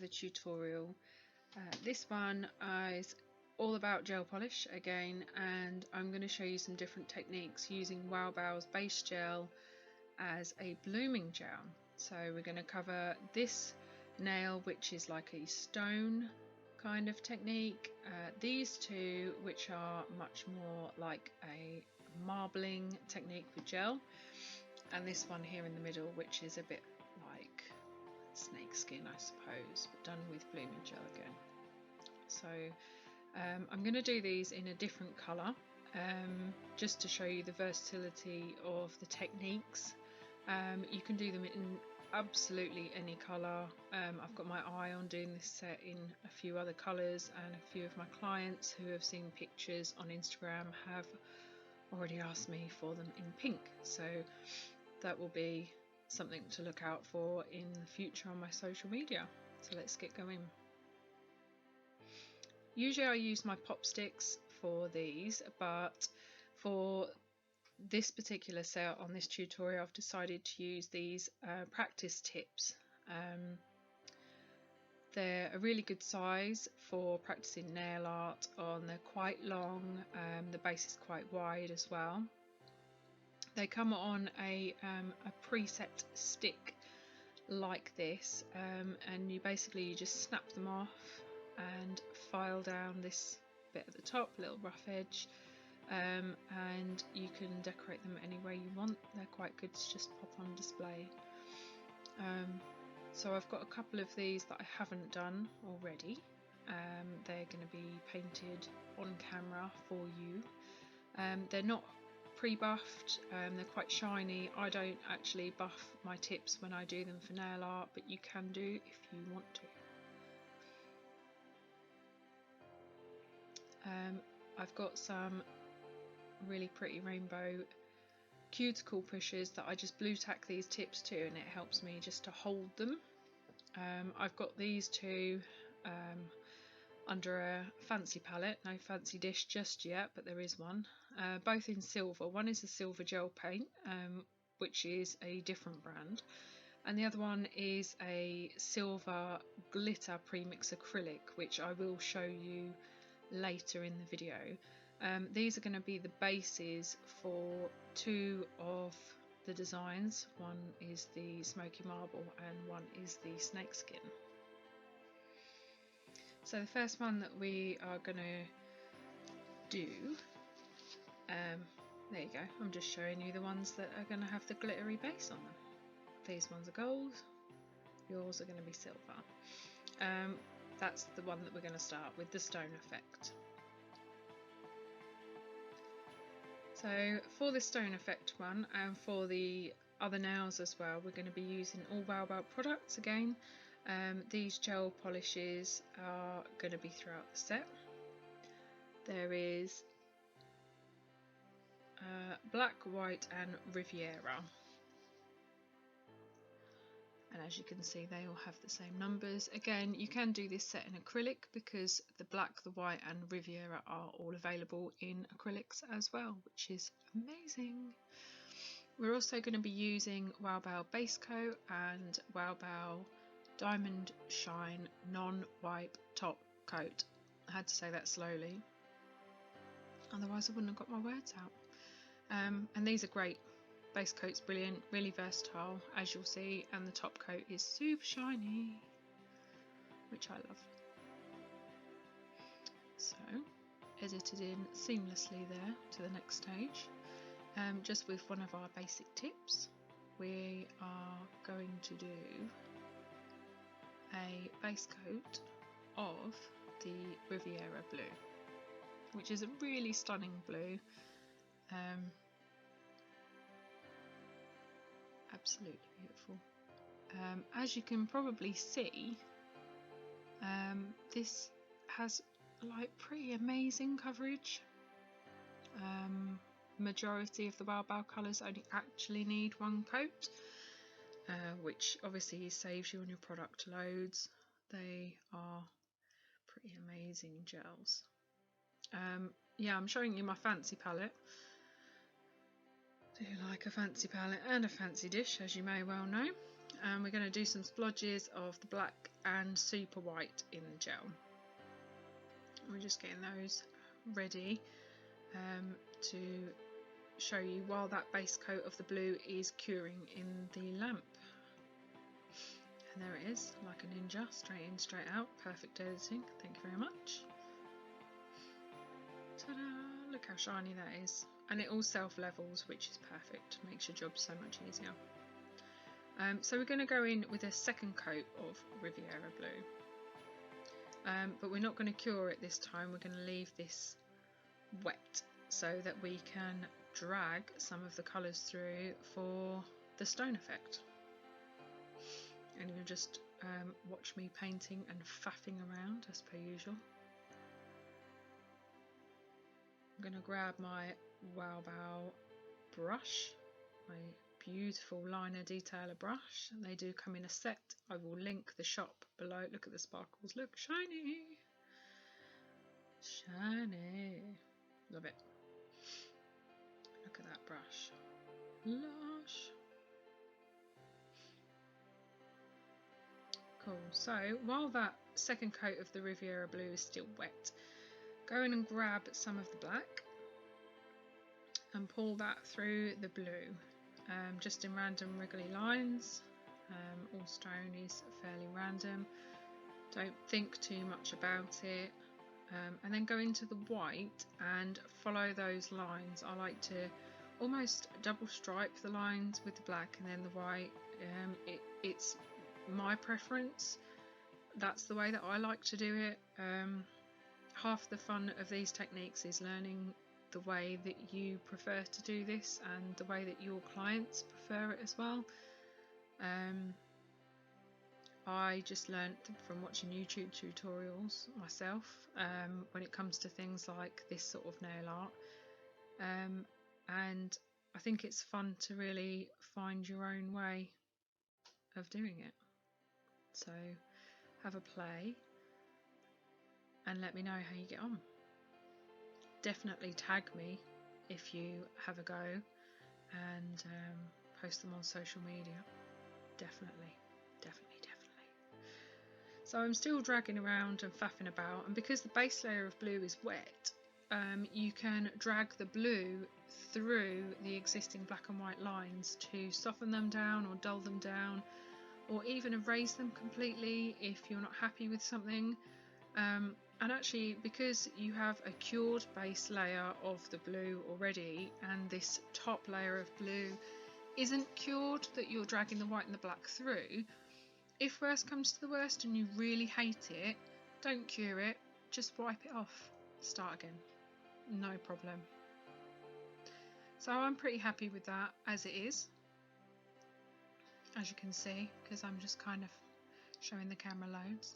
the tutorial. This one is all about gel polish again, and I'm going to show you some different techniques using Wow Bow's base gel as a blooming gel. So we're going to cover this nail, which is like a stone kind of technique, these two which are much more like a marbling technique with gel, and this one here in the middle which is a bit like snakeskin, I suppose, but done with blooming gel again. So I'm going to do these in a different colour, just to show you the versatility of the techniques. You can do them in absolutely any colour. I've got my eye on doing this set in a few other colours, and a few of my clients who have seen pictures on Instagram have already asked me for them in pink, so that will be something to look out for in the future on my social media. So let's get going. Usually I use my pop sticks for these, but for this particular set on this tutorial I've decided to use these practice tips. They're a really good size for practicing nail art on. They're quite long, the base is quite wide as well. They come on a preset stick like this, and you just snap them off and file down this bit at the top, little rough edge, and you can decorate them any way you want. They're quite good to just pop on display. So I've got a couple of these that I haven't done already. They're going to be painted on camera for you. They're not pre-buffed, they're quite shiny. I don't actually buff my tips when I do them for nail art, but you can do if you want to. I've got some really pretty rainbow cuticle pushers that I just blue tack these tips to, and it helps me just to hold them. I've got these two under a fancy palette, no fancy dish just yet, but there is one, both in silver. One is a silver gel paint, which is a different brand, and the other one is a silver glitter premix acrylic, which I will show you later in the video. These are going to be the bases for two of the designs. One is the Smoky marble and one is the snakeskin. So the first one that we are going to do, there you go, I'm just showing you the ones that are going to have the glittery base on them. These ones are gold, yours are going to be silver. That's the one that we're going to start with, the stone effect. So for the stone effect one, and for the other nails as well, we're going to be using all Wow Bow products again. These gel polishes are going to be throughout the set. There is black, white and Riviera. And as you can see, they all have the same numbers. Again, you can do this set in acrylic because the black, the white and Riviera are all available in acrylics as well, which is amazing. We're also going to be using Wow Bow base coat and Wow Bow diamond shine non-wipe top coat. I had to say that slowly, otherwise I wouldn't have got my words out. And these are great. Base coat's brilliant, really versatile, as you'll see, and the top coat is super shiny, which I love. So, edited in seamlessly there to the next stage. Just with one of our basic tips, we are going to do a base coat of the Riviera blue, which is a really stunning blue. Absolutely beautiful. As you can probably see, this has like pretty amazing coverage. Majority of the Wow Bow colours only actually need one coat, which obviously saves you on your product loads. They are pretty amazing gels. Yeah, I'm showing you my fancy palette. Do you like a fancy palette and a fancy dish, as you may well know? And we're going to do some splodges of the black and super white in the gel. We're just getting those ready to show you while that base coat of the blue is curing in the lamp. And there it is, like a ninja, straight in, straight out. Perfect editing, thank you very much. Ta-da! Look how shiny that is. And it all self-levels, which is perfect, makes your job so much easier. So we're going to go in with a second coat of Riviera Blue. But we're not going to cure it this time, we're going to leave this wet so that we can drag some of the colours through for the stone effect. And you'll just watch me painting and faffing around as per usual. I'm going to grab my Wow Bow brush, my beautiful liner detailer brush. They do come in a set. I will link the shop below. Look at the sparkles, look, shiny, shiny, love it. Look at that brush, lush. Cool. So while that second coat of the Riviera Blue is still wet, go in and grab some of the black and pull that through the blue, just in random wriggly lines. All stone is fairly random, don't think too much about it, and then go into the white and follow those lines. I like to almost double stripe the lines with the black and then the white. It's my preference, that's the way that I like to do it. Half the fun of these techniques is learning the way that you prefer to do this and the way that your clients prefer it as well. I just learnt from watching YouTube tutorials myself when it comes to things like this sort of nail art, and I think it's fun to really find your own way of doing it. So have a play and let me know how you get on. Definitely tag me if you have a go and post them on social media. Definitely. So I'm still dragging around and faffing about, and because the base layer of blue is wet, you can drag the blue through the existing black and white lines to soften them down or dull them down, or even erase them completely if you're not happy with something. And actually, because you have a cured base layer of the blue already and this top layer of blue isn't cured that you're dragging the white and the black through, if worst comes to the worst and you really hate it, don't cure it, just wipe it off, start again, no problem. So I'm pretty happy with that as it is, as you can see, because I'm just kind of showing the camera loads.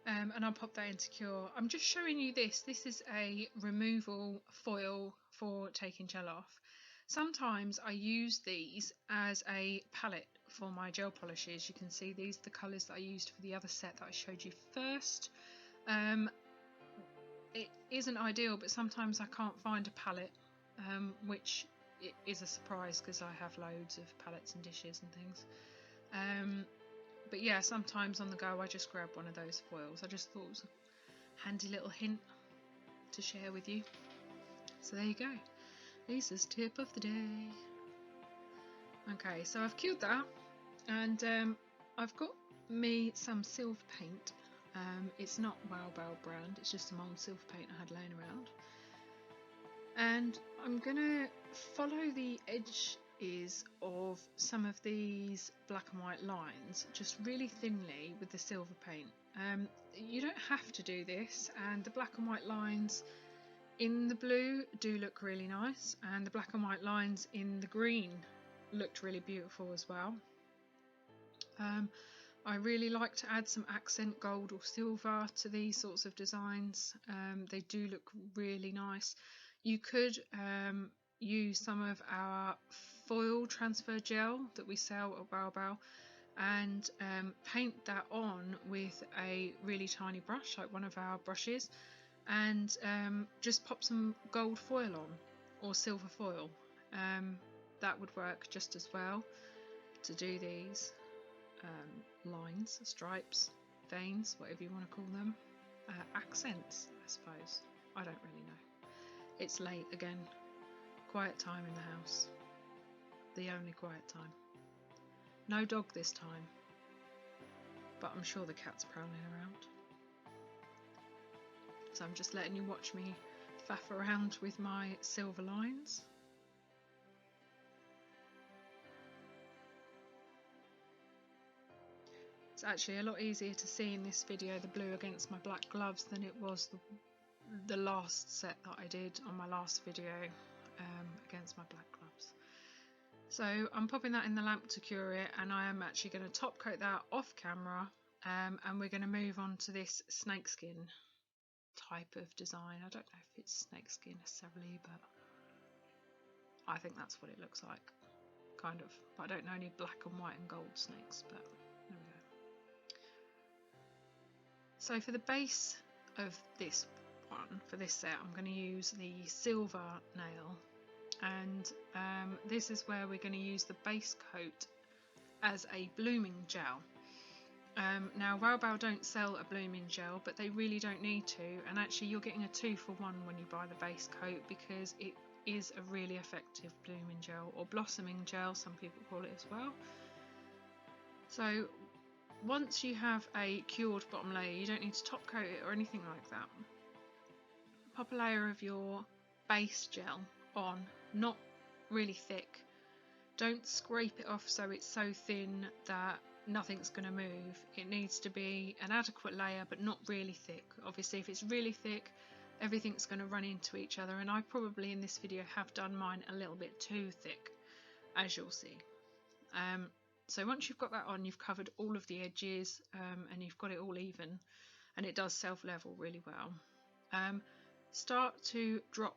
And I'll pop that into cure. I'm just showing you this. This is a removal foil for taking gel off. Sometimes I use these as a palette for my gel polishes. You can see these are the colours that I used for the other set that I showed you first. It isn't ideal, but sometimes I can't find a palette, which is a surprise because I have loads of palettes and dishes and things. But yeah, sometimes on the go I just grab one of those foils. I just thought it was a handy little hint to share with you. So there you go. Lisa's tip of the day. Okay, so I've cured that, and I've got me some silver paint. It's not Wow Bow brand, it's just some old silver paint I had laying around. And I'm gonna follow the edges of some of these black and white lines just really thinly with the silver paint. You don't have to do this, and the black and white lines in the blue do look really nice, and the black and white lines in the green looked really beautiful as well. I really like to add some accent gold or silver to these sorts of designs. They do look really nice. You could use some of our foil transfer gel that we sell at Wow Bow and paint that on with a really tiny brush, like one of our brushes, and just pop some gold foil on or silver foil. That would work just as well to do these. lines, stripes, veins, whatever you want to call them, accents, I suppose. I don't really know. It's late again. Quiet time in the house. The only quiet time. No dog this time, but I'm sure the cat's prowling around. So I'm just letting you watch me faff around with my silver lines. It's actually a lot easier to see in this video the blue against my black gloves than it was the last set that I did on my last video against my black gloves. So I'm popping that in the lamp to cure it, and I am actually going to top coat that off camera, and we're going to move on to this snakeskin type of design. I don't know if it's snakeskin necessarily, but I think that's what it looks like, kind of. But I don't know any black and white and gold snakes, but there we go. So for the base of this one, for this set, I'm going to use the silver nail, and this is where we're going to use the base coat as a blooming gel. Now Wow don't sell a blooming gel, but they really don't need to, and actually you're getting a 2-for-1 when you buy the base coat, because it is a really effective blooming gel, or blossoming gel some people call it as well. So once you have a cured bottom layer, you don't need to top coat it or anything like that. Pop a layer of your base gel on, not really thick. Don't scrape it off so it's so thin that nothing's going to move. It needs to be an adequate layer, but not really thick. Obviously if it's really thick, everything's going to run into each other, and I probably in this video have done mine a little bit too thick, as you'll see. So once you've got that on, you've covered all of the edges, and you've got it all even, and it does self-level really well. Start to drop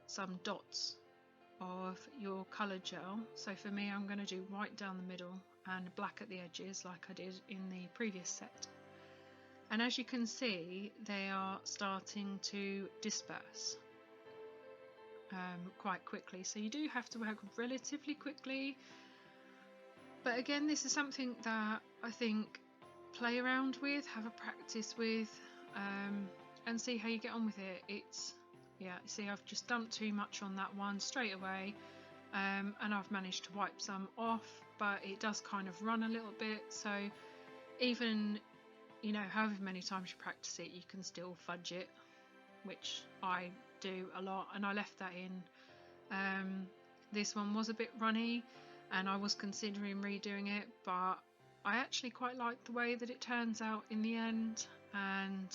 some dots of your coloured gel. So for me, I'm going to do white down the middle and black at the edges like I did in the previous set. And as you can see, they are starting to disperse quite quickly, so you do have to work relatively quickly. But again, this is something that I think play around with, have a practice with, and see how you get on with it. It's, yeah, see, I've just dumped too much on that one straight away, and I've managed to wipe some off, but it does kind of run a little bit, so even, you know, however many times you practice it, you can still fudge it, which I do a lot, and I left that in. This one was a bit runny, and I was considering redoing it, but I actually quite like the way that it turns out in the end, and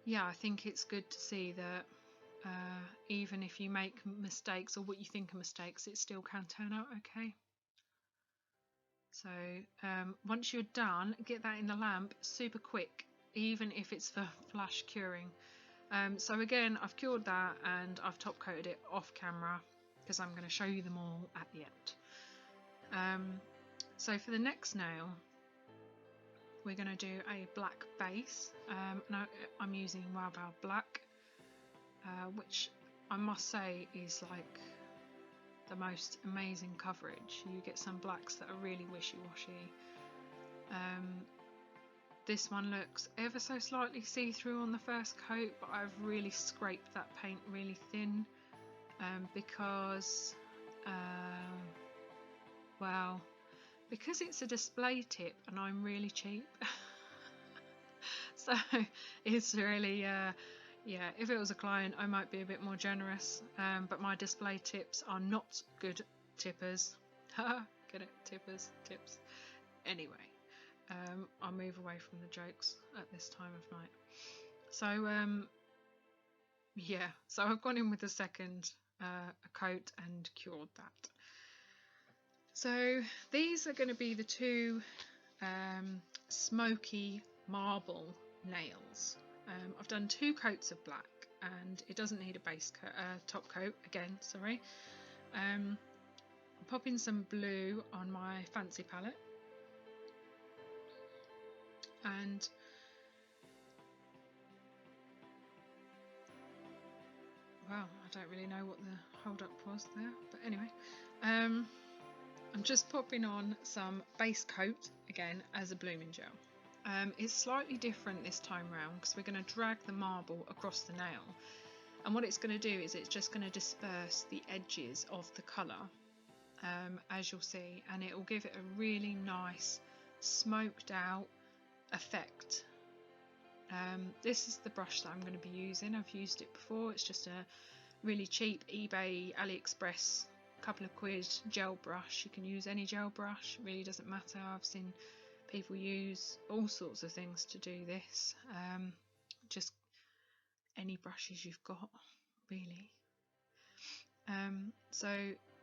yeah, I think it's good to see that even if you make mistakes, or what you think are mistakes, it still can turn out okay. So once you're done, get that in the lamp super quick, even if it's for flash curing. So again, I've cured that and I've top coated it off camera, because I'm going to show you them all at the end. So for the next nail, we're going to do a black base. Now I'm using Wow Black, which I must say is like the most amazing coverage. You get some blacks that are really wishy-washy. This one looks ever so slightly see-through on the first coat, but I've really scraped that paint really thin, because well, because it's a display tip and I'm really cheap. So it's really yeah, if it was a client I might be a bit more generous, but my display tips are not good tippers. Get it? Tippers, tips. Anyway, I'll move away from the jokes at this time of night. So yeah, so I've gone in with the second coat and cured that. So these are going to be the two Smoky marble nails. I've done 2 coats of black, and it doesn't need a base coat, top coat again, sorry. I'm popping some blue on my fancy palette, and well, I don't really know what the hold up was there, but anyway, I'm just popping on some base coat again as a blooming gel. It's slightly different this time round because we're going to drag the marble across the nail, and what it's going to do is it's just going to disperse the edges of the colour, as you'll see, and it will give it a really nice smoked out effect. This is the brush that I'm going to be using. I've used it before. It's just a really cheap eBay, AliExpress, couple of quid gel brush. You can use any gel brush, it really doesn't matter. I've seen people use all sorts of things to do this. Just any brushes you've got, really. So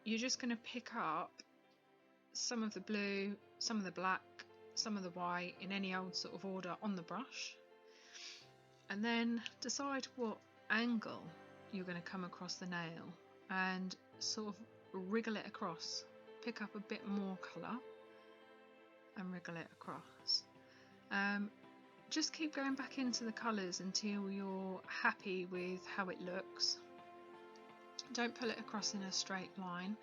you're just going to pick up some of the blue, some of the black, some of the white in any old sort of order on the brush, and then decide what angle you're going to come across the nail and sort of wriggle it across. Pick up a bit more colour and wriggle it across. Just keep going back into the colours until you're happy with how it looks. Don't pull it across in a straight line.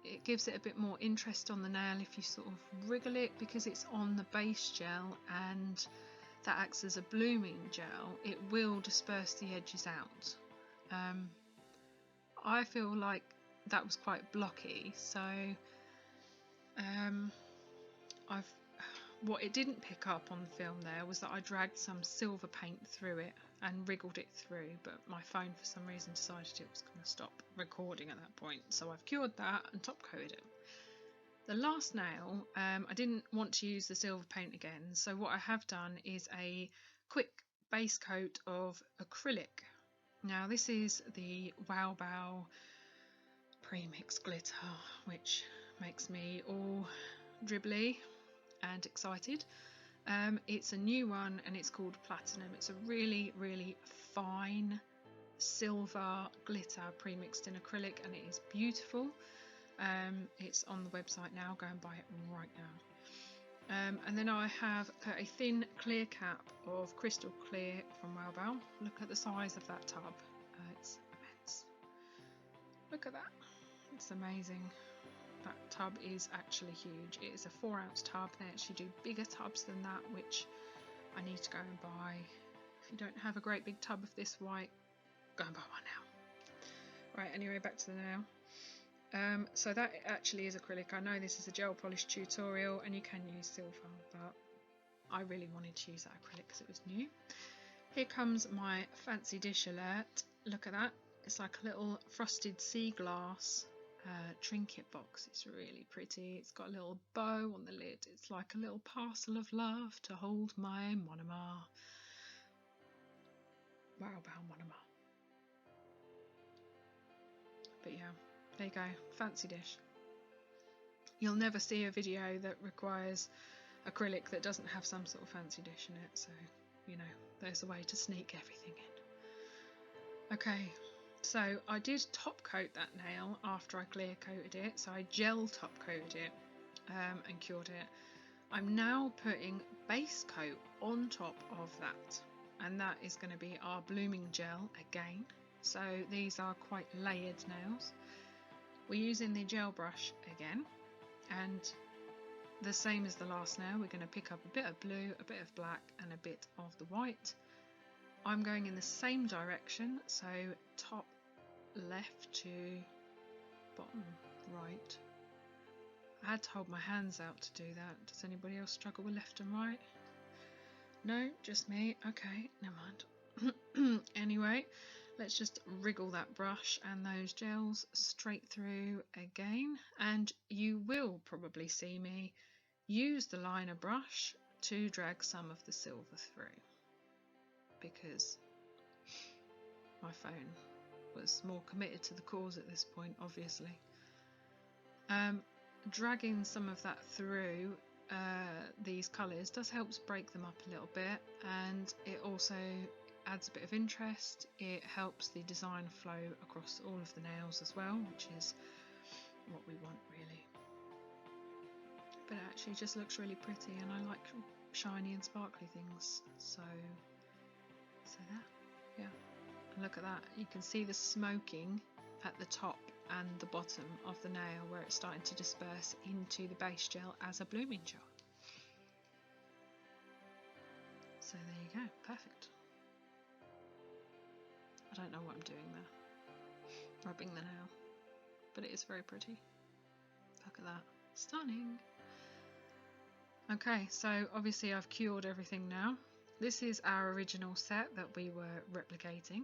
It gives it a bit more interest on the nail if you sort of wriggle it, because it's on the base gel and that acts as a blooming gel. It will disperse the edges out. I feel like that was quite blocky, so what it didn't pick up on the film there was that I dragged some silver paint through it and wriggled it through, but my phone for some reason decided it was going to stop recording at that point, so I've cured that and top coated it. The last nail, I didn't want to use the silver paint again, so what I have done is a quick base coat of acrylic. Now this is the Wow Bow premix glitter, which makes me all dribbly and excited. It's a new one and it's called Platinum. It's a really, really fine silver glitter premixed in acrylic, and it is beautiful. It's on the website now, go and buy it right now. And then I have a thin clear cap of crystal clear from Wow Bow. Look at the size of that tub, it's immense. Look at that, it's amazing. That tub is actually huge. It is a 4-ounce tub. They actually do bigger tubs than that, which I need to go and buy. If you don't have a great big tub of this white, go and buy one now. Right, anyway, back to the nail. So that actually is acrylic. I know this is a gel polish tutorial and you can use silver, but I really wanted to use that acrylic because it was new. Here comes my fancy dish alert. Look at that. It's like a little frosted sea glass trinket box. It's really pretty. It's got a little bow on the lid. It's like a little parcel of love to hold my monomer. Wow Bow monomer. But yeah, there you go, fancy dish. You'll never see a video that requires acrylic that doesn't have some sort of fancy dish in it, so you know, there's a way to sneak everything in. Okay, so I did top coat that nail after I clear coated it, so I gel top coated it and cured it. I'm now putting base coat on top of that, and that is going to be our blooming gel again. So these are quite layered nails. We're using the gel brush again, and the same as the last nail, we're going to pick up a bit of blue, a bit of black and a bit of the white. I'm going in the same direction, so top left to bottom right. I had to hold my hands out to do that. Does anybody else struggle with left and right? No, just me. Okay, never mind. Anyway, let's just wriggle that brush and those gels straight through again, and you will probably see me use the liner brush to drag some of the silver through, because my phone was more committed to the cause at this point, obviously. Dragging some of that through these colours does help to break them up a little bit, and it also adds a bit of interest. It helps the design flow across all of the nails as well, which is what we want really. But it actually just looks really pretty, and I like shiny and sparkly things, so that, yeah. And look at that, you can see the smoking at the top and the bottom of the nail where it's starting to disperse into the base gel as a blooming gel. So there you go, perfect. I don't know what I'm doing there, rubbing the nail, but it is very pretty. Look at that, stunning. Okay, so obviously I've cured everything now. This is our original set that we were replicating.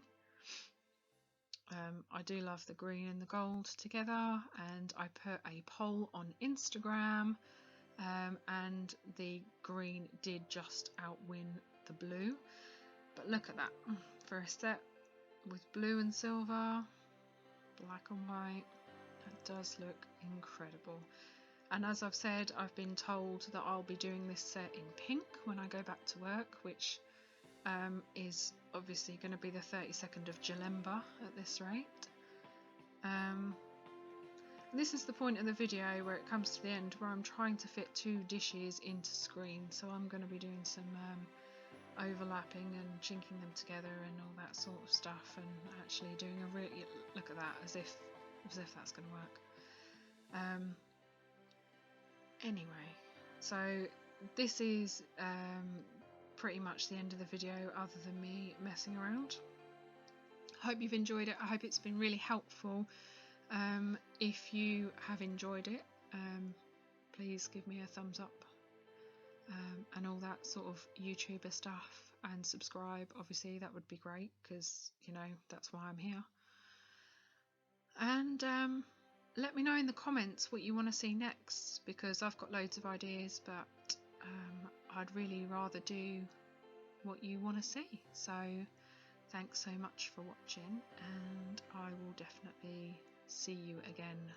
I do love the green and the gold together, and I put a poll on Instagram, and the green did just outwin the blue. But look at that, for a set with blue and silver, black and white, that does look incredible. And as I've said, I've been told that I'll be doing this set in pink when I go back to work, which is obviously going to be the 32nd of Jalemba at this rate. This is the point of the video where it comes to the end, where I'm trying to fit 2 dishes into screen, so I'm going to be doing some overlapping and chinking them together and all that sort of stuff, and actually doing a really, look at that, as if that's going to work. Anyway, so this is pretty much the end of the video, other than me messing around. I hope you've enjoyed it. I hope it's been really helpful. If you have enjoyed it, please give me a thumbs up, and all that sort of YouTuber stuff, and subscribe. Obviously that would be great, because you know that's why I'm here. And let me know in the comments what you want to see next, because I've got loads of ideas, but I'd really rather do what you want to see. So thanks so much for watching, and I will definitely see you again.